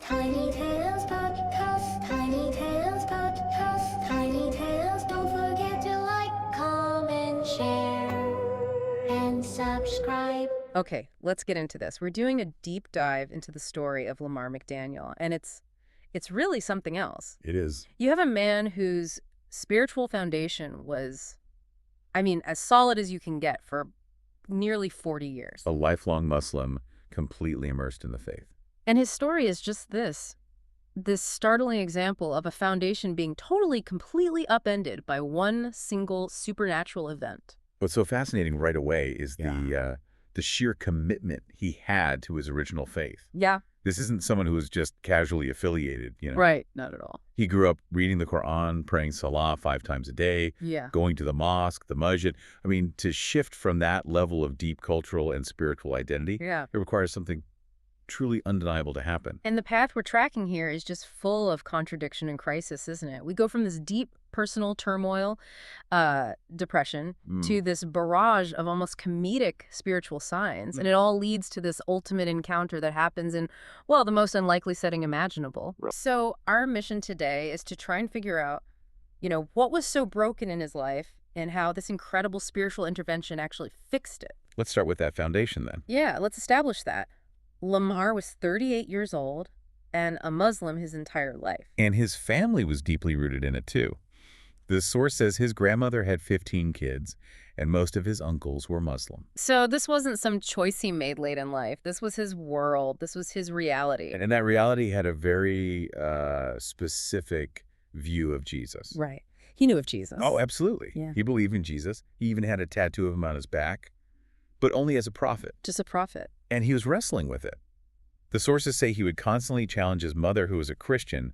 Tiny Tales Podcast, Tiny Tales Podcast, Tiny Tales. Don't forget to like, comment, share, and subscribe. Okay, let's get into this. We're doing a deep dive into the story of Lamar McDaniel, and it's really something else. It is. You have a man whose spiritual foundation was, as solid as you can get for nearly 40 years. A lifelong Muslim, completely immersed in the faith. And his story is just this startling example of a foundation being totally, completely upended by one single supernatural event. What's so fascinating right away is the sheer commitment he had to his original faith. Yeah. This isn't someone who was just casually affiliated, Right, not at all. He grew up reading the Quran, praying Salah 5 times a day, Yeah. going to the mosque, the masjid. To shift from that level of deep cultural and spiritual identity, Yeah. it requires something truly undeniable to happen. And the path we're tracking here is just full of contradiction and crisis, isn't it? We go from this deep personal turmoil, depression, to this barrage of almost comedic spiritual signs. And it all leads to this ultimate encounter that happens in, well, the most unlikely setting imaginable. Right. So our mission today is to try and figure out, what was so broken in his life and how this incredible spiritual intervention actually fixed it. Let's start with that foundation then. Yeah, let's establish that. Lamar was 38 years old and a Muslim his entire life. And his family was deeply rooted in it too. The source says his grandmother had 15 kids, and most of his uncles were Muslim. So this wasn't some choice he made late in life. This was his world. This was his reality. And that reality had a very specific view of Jesus. Right. He knew of Jesus. Oh, absolutely. Yeah. He believed in Jesus. He even had a tattoo of him on his back, but only as a prophet. Just a prophet. And he was wrestling with it. The sources say he would constantly challenge his mother, who was a Christian,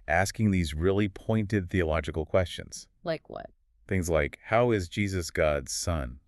asking these really pointed theological questions. Like what? Things like, how is Jesus God's son?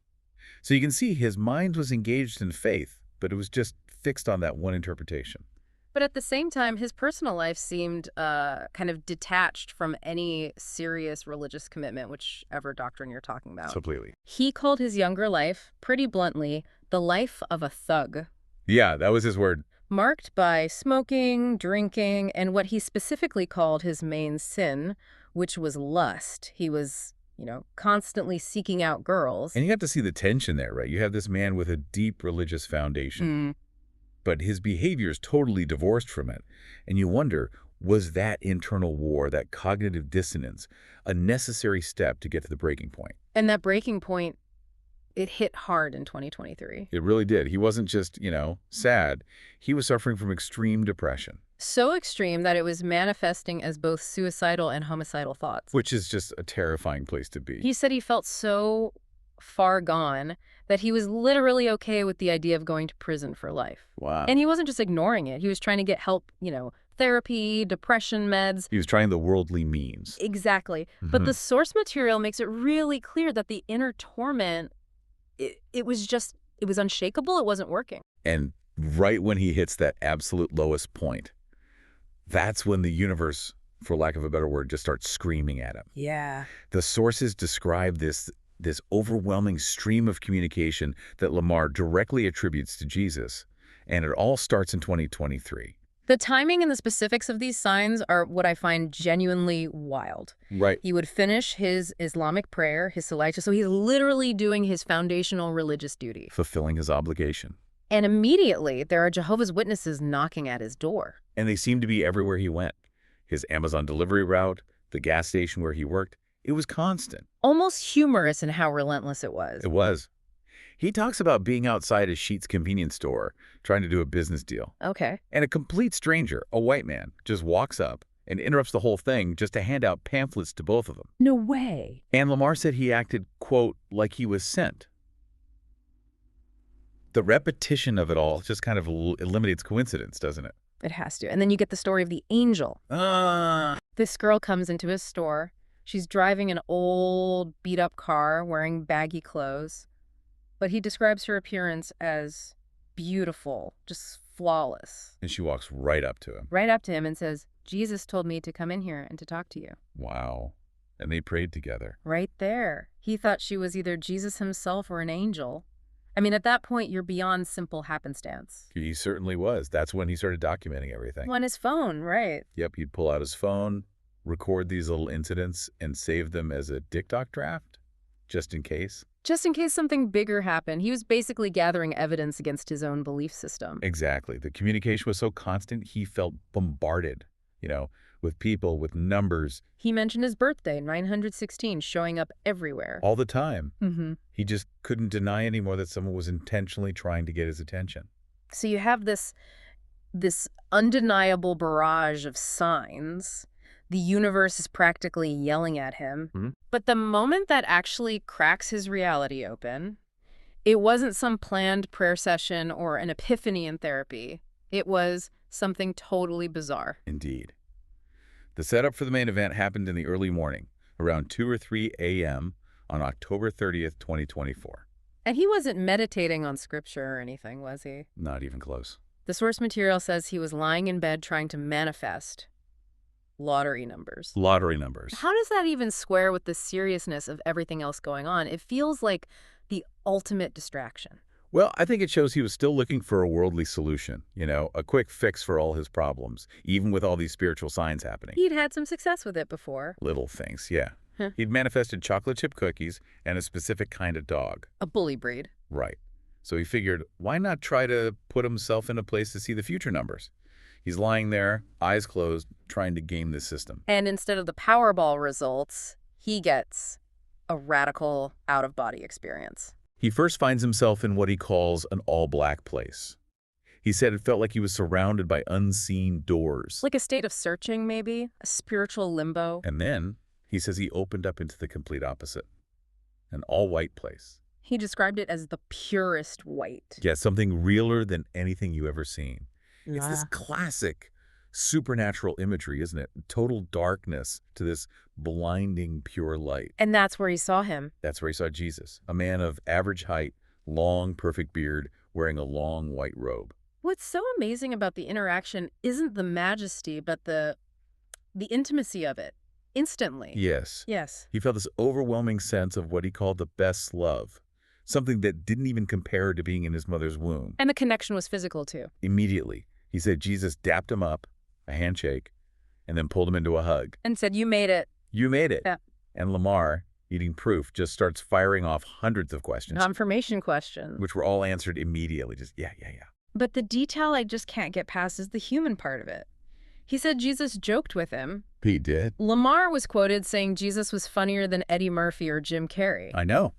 So you can see his mind was engaged in faith, but it was just fixed on that one interpretation. But at the same time, his personal life seemed kind of detached from any serious religious commitment, whichever doctrine you're talking about. Completely. He called his younger life, pretty bluntly, the life of a thug. Yeah, that was his word. Marked by smoking, drinking, and what he specifically called his main sin, which was lust. He was, constantly seeking out girls. And you have to see the tension there, right? You have this man with a deep religious foundation, but his behavior is totally divorced from it. And you wonder, was that internal war, that cognitive dissonance, a necessary step to get to the breaking point? And that breaking point, it hit hard in 2023. It really did. He wasn't just, sad. He was suffering from extreme depression. So extreme that it was manifesting as both suicidal and homicidal thoughts. Which is just a terrifying place to be. He said he felt so far gone that he was literally okay with the idea of going to prison for life. Wow. And he wasn't just ignoring it. He was trying to get help, therapy, depression meds. He was trying the worldly means. Exactly. But the source material makes it really clear that the inner torment, it was unshakable. It wasn't working. And right when he hits that absolute lowest point, that's when the universe, for lack of a better word, just starts screaming at him. Yeah. The sources describe this overwhelming stream of communication that Lamar directly attributes to Jesus, and it all starts in 2023. The timing and the specifics of these signs are what I find genuinely wild. Right. He would finish his Islamic prayer, his salat, so he's literally doing his foundational religious duty. Fulfilling his obligation. And immediately, there are Jehovah's Witnesses knocking at his door. And they seemed to be everywhere he went. His Amazon delivery route, the gas station where he worked, it was constant. Almost humorous in how relentless it was. It was. He talks about being outside a Sheetz convenience store, trying to do a business deal. Okay. And a complete stranger, a white man, just walks up and interrupts the whole thing just to hand out pamphlets to both of them. No way. And Lamar said he acted, quote, like he was sent. The repetition of it all just kind of eliminates coincidence, doesn't it? It has to. And then you get the story of the angel. This girl comes into his store. She's driving an old, beat-up car, wearing baggy clothes. But he describes her appearance as beautiful, just flawless. And she walks right up to him. Right up to him and says, Jesus told me to come in here and to talk to you. Wow. And they prayed together. Right there. He thought she was either Jesus himself or an angel. I mean, at that point, you're beyond simple happenstance. He certainly was. That's when he started documenting everything. On his phone, right. Yep, he'd pull out his phone, record these little incidents, and save them as a TikTok draft, just in case. Just in case something bigger happened. He was basically gathering evidence against his own belief system. Exactly. The communication was so constant, he felt bombarded, with people, with numbers. He mentioned his birthday, 916, showing up everywhere. All the time. Mm-hmm. He just couldn't deny anymore that someone was intentionally trying to get his attention. So you have this undeniable barrage of signs. The universe is practically yelling at him. Mm-hmm. But the moment that actually cracks his reality open, it wasn't some planned prayer session or an epiphany in therapy. It was something totally bizarre. Indeed. The setup for the main event happened in the early morning, around 2 or 3 a.m. on October 30th, 2024. And he wasn't meditating on scripture or anything, was he? Not even close. The source material says he was lying in bed trying to manifest lottery numbers. Lottery numbers. How does that even square with the seriousness of everything else going on? It feels like the ultimate distraction. Well, I think it shows he was still looking for a worldly solution, a quick fix for all his problems, even with all these spiritual signs happening. He'd had some success with it before. Little things, yeah. Huh. He'd manifested chocolate chip cookies and a specific kind of dog. A bully breed. Right. So he figured, why not try to put himself in a place to see the future numbers? He's lying there, eyes closed, trying to game this system. And instead of the Powerball results, he gets a radical out-of-body experience. He first finds himself in what he calls an all-black place. He said it felt like he was surrounded by unseen doors. Like a state of searching, maybe? A spiritual limbo? And then, he says he opened up into the complete opposite. An all-white place. He described it as the purest white. Yeah, something realer than anything you ever seen. It's this classic supernatural imagery, isn't it? Total darkness to this blinding pure light. And that's where he saw him. That's where he saw Jesus, a man of average height, long, perfect beard, wearing a long white robe. What's so amazing about the interaction isn't the majesty, but the intimacy of it. Instantly. Yes. Yes. He felt this overwhelming sense of what he called the best love, something that didn't even compare to being in his mother's womb. And the connection was physical, too. Immediately, he said Jesus dapped him up, a handshake, and then pulled him into a hug. And said, "You made it." You made it. Yeah. And Lamar, eating proof, just starts firing off hundreds of questions. Confirmation questions. Which were all answered immediately. Just, yeah. But the detail I just can't get past is the human part of it. He said Jesus joked with him. He did. Lamar was quoted saying Jesus was funnier than Eddie Murphy or Jim Carrey. I know.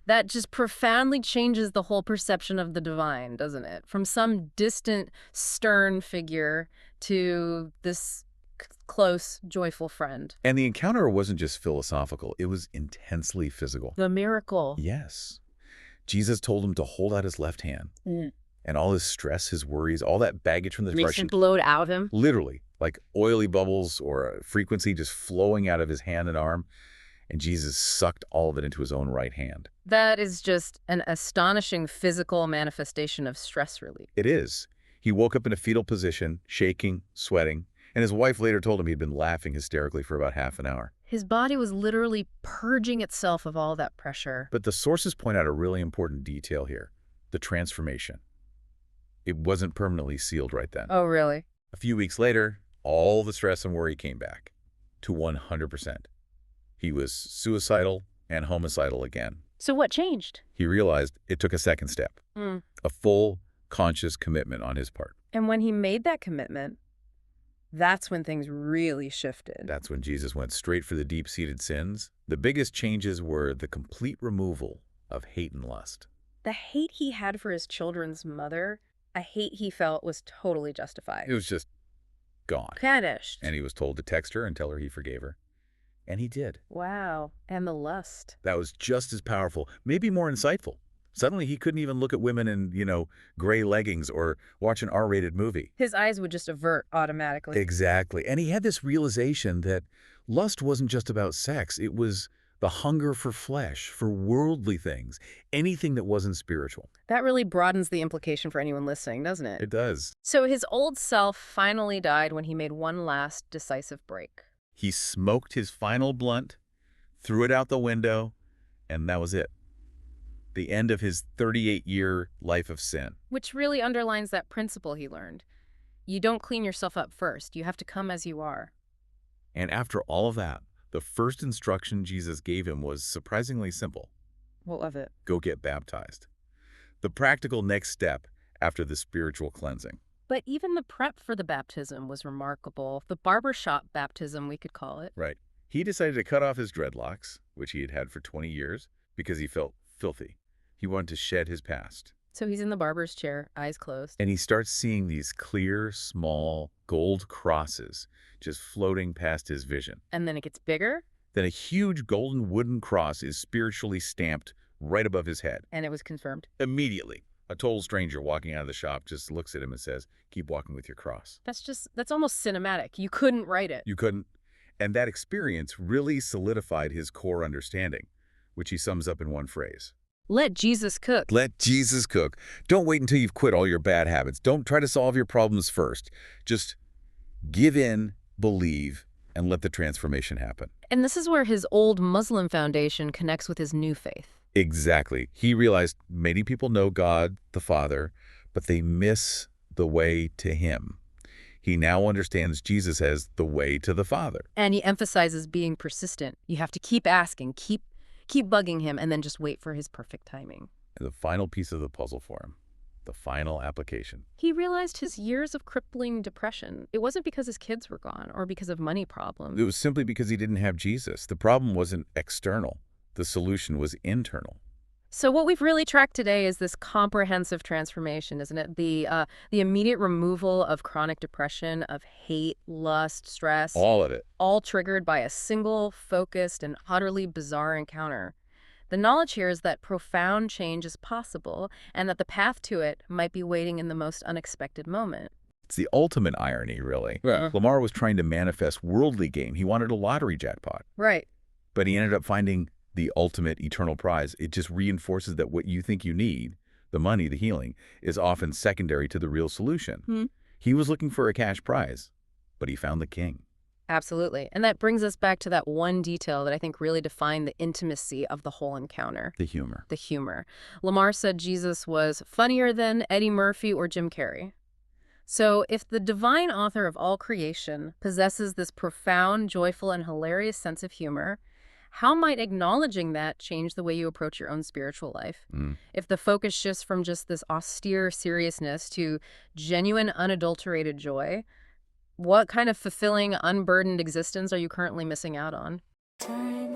That just profoundly changes the whole perception of the divine, doesn't it? From some distant, stern figure to this close, joyful friend. And the encounter wasn't just philosophical. It was intensely physical. The miracle. Yes. Jesus told him to hold out his left hand. And all his stress, his worries, all that baggage from the depression. Recent load out of him. Literally, like oily bubbles or a frequency just flowing out of his hand and arm. And Jesus sucked all of it into his own right hand. That is just an astonishing physical manifestation of stress relief. It is. He woke up in a fetal position, shaking, sweating, and his wife later told him he'd been laughing hysterically for about half an hour. His body was literally purging itself of all that pressure. But the sources point out a really important detail here, the transformation. It wasn't permanently sealed right then. Oh, really? A few weeks later, all the stress and worry came back to 100%. He was suicidal and homicidal again. So what changed? He realized it took a second step, a full, conscious commitment on his part. And when he made that commitment, that's when things really shifted. That's when Jesus went straight for the deep-seated sins. The biggest changes were the complete removal of hate and lust. The hate he had for his children's mother, a hate he felt was totally justified. It was just gone. Vanished. And he was told to text her and tell her he forgave her. And he did. Wow. And the lust. That was just as powerful, maybe more insightful. Suddenly he couldn't even look at women in, gray leggings or watch an R-rated movie. His eyes would just avert automatically. Exactly. And he had this realization that lust wasn't just about sex. It was the hunger for flesh, for worldly things, anything that wasn't spiritual. That really broadens the implication for anyone listening, doesn't it? It does. So his old self finally died when he made one last decisive break. He smoked his final blunt, threw it out the window, and that was it. the end of his 38-year life of sin. Which really underlines that principle he learned. You don't clean yourself up first. You have to come as you are. And after all of that, the first instruction Jesus gave him was surprisingly simple. What of it? Go get baptized. The practical next step after the spiritual cleansing. But even the prep for the baptism was remarkable. The barbershop baptism, we could call it. Right. He decided to cut off his dreadlocks, which he had had for 20 years, because he felt filthy. He wanted to shed his past. So he's in the barber's chair, eyes closed. And he starts seeing these clear, small, gold crosses just floating past his vision. And then it gets bigger? Then a huge golden wooden cross is spiritually stamped right above his head. And it was confirmed. Immediately, a total stranger walking out of the shop just looks at him and says, "Keep walking with your cross." That's almost cinematic. You couldn't write it. You couldn't. And that experience really solidified his core understanding, which he sums up in one phrase. Let Jesus cook. Let Jesus cook. Don't wait until you've quit all your bad habits. Don't try to solve your problems first. Just give in, believe, and let the transformation happen. And this is where his old Muslim foundation connects with his new faith. Exactly. He realized many people know God, the Father, but they miss the way to him. He now understands Jesus as the way to the Father. And he emphasizes being persistent. You have to keep asking, keep bugging him, and then just wait for his perfect timing. And the final piece of the puzzle for him, the final application. He realized his years of crippling depression, it wasn't because his kids were gone or because of money problems. It was simply because he didn't have Jesus. The problem wasn't external. The solution was internal. So what we've really tracked today is this comprehensive transformation, isn't it? The immediate removal of chronic depression, of hate, lust, stress. All of it. All triggered by a single, focused, and utterly bizarre encounter. The knowledge here is that profound change is possible, and that the path to it might be waiting in the most unexpected moment. It's the ultimate irony, really. Yeah. Lamar was trying to manifest worldly gain. He wanted a lottery jackpot. Right. But he ended up finding the ultimate eternal prize. It just reinforces that what you think you need, the money, the healing, is often secondary to the real solution. He was looking for a cash prize, but he found the king. Absolutely. And that brings us back to that one detail that I think really defined the intimacy of the whole encounter. The humor. The humor. Lamar said Jesus was funnier than Eddie Murphy or Jim Carrey. So if the divine author of all creation possesses this profound, joyful, and hilarious sense of humor, how might acknowledging that change the way you approach your own spiritual life? If the focus shifts from just this austere seriousness to genuine, unadulterated joy, what kind of fulfilling, unburdened existence are you currently missing out on? Turning